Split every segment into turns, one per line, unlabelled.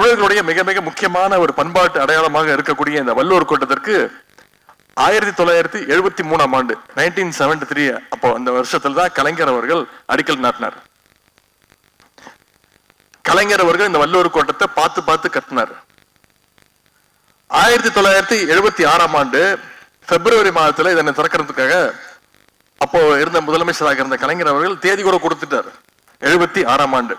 தமிழர்களுடைய மிக மிக முக்கியமான ஒரு பண்பாட்டு அடையாளமாக இருக்கக்கூடிய இந்த வள்ளுவர் கோட்டத்திற்கு 1973 ஆண்டு 1973 அப்போ அந்த வருஷத்துல தான் கலைஞர் அவர்கள் அடிக்கல் நாட்டினார். கலைஞர் அவர்கள் இந்த வள்ளுவர் கோட்டத்தை பார்த்து பார்த்து கட்டினார். 1976 ஆண்டு பிப்ரவரி மாதத்துல இதனை திறக்கிறதுக்காக அப்போ இருந்த முதலமைச்சராக இருந்த கலைஞர் அவர்கள் தேதி கூட கொடுத்துட்டார். 76 ஆண்டு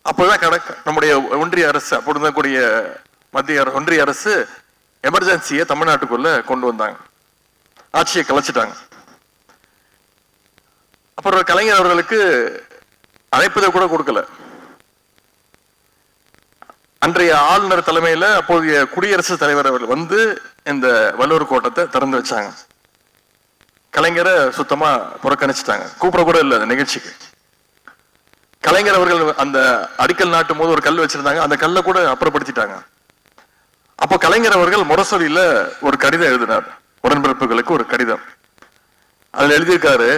அப்போதான் நம்முடைய ஒன்றிய அரசு அப்போ இருந்தக்கூடிய மத்திய ஒன்றிய அரசு எமர்ஜென்சியை தமிழ்நாட்டுக்குள்ள கொண்டு வந்தாங்க, ஆட்சியை கலைச்சிட்டாங்க. அப்புறம் கலைஞர் அவர்களுக்கு அழைப்பதை கூட கொடுக்கல. அன்றைய ஆளுநர் தலைமையில அப்போதைய குடியரசுத் தலைவர் அவர்கள் வந்து இந்த வள்ளுவர் கோட்டத்தை திறந்து வச்சாங்க. கலைஞரை சுத்தமா புறக்கணிச்சுட்டாங்க, கூப்பிட கூட இல்லை அந்த நிகழ்ச்சிக்கு. கலைஞர் அவர்கள் அந்த அடிக்கல் நாட்டும் போது ஒரு கல் வச்சிருந்தாங்க, அந்த கல்லை கூட அப்புறப்படுத்திட்டாங்க. அப்போ கலைஞர் அவர்கள் முரசொலியில ஒரு கடிதம் எழுதினார், உடன்பிறப்புகளுக்கு ஒரு கடிதம். அதுல எழுதியிருக்காரு,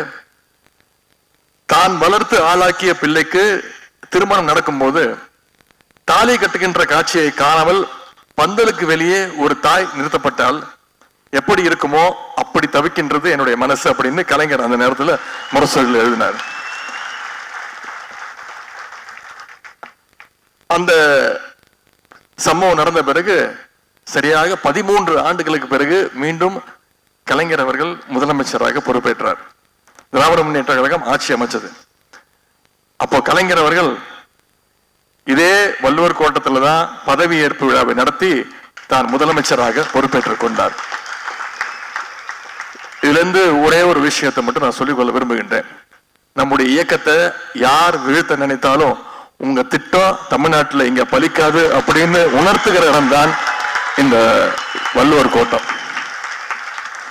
தான் வளர்த்து ஆளாக்கிய பிள்ளைக்கு திருமணம் நடக்கும் போது தாலி கட்டுகின்ற காட்சியை காணாமல் பந்தலுக்கு வெளியே ஒரு தாய் நிறுத்தப்பட்டால் எப்படி இருக்குமோ அப்படி தவிக்கின்றது என்னுடைய மனசு அப்படின்னு கலைஞர் அந்த நேரத்தில் முரசொலியில் எழுதினார். அந்த சம்பவம் நடந்த பிறகு சரியாக 13 ஆண்டுகளுக்கு பிறகு மீண்டும் கலைஞர் அவர்கள் முதலமைச்சராக பொறுப்பேற்றார். திராவிட முன்னேற்ற கழகம் ஆட்சி அமைச்சது. அப்போ கலைஞர் அவர்கள் இதே வள்ளுவர் கோட்டத்துல தான் பதவியேற்பு விழாவை நடத்தி தான் முதலமைச்சராக பொறுப்பேற்றுக் கொண்டார். இதுல இருந்து ஒரே ஒரு விஷயத்தை மட்டும் நான் சொல்லிக்கொள்ள விரும்புகின்றேன். நம்முடைய இயக்கத்தை யார் வீழ்த்த நினைத்தாலும் உங்க திட்டம் தமிழ்நாட்டில் இங்க பலிக்காது அப்படின்னு உணர்த்துகிற இடம் தான் இந்த வள்ளுவர் கோட்டம்.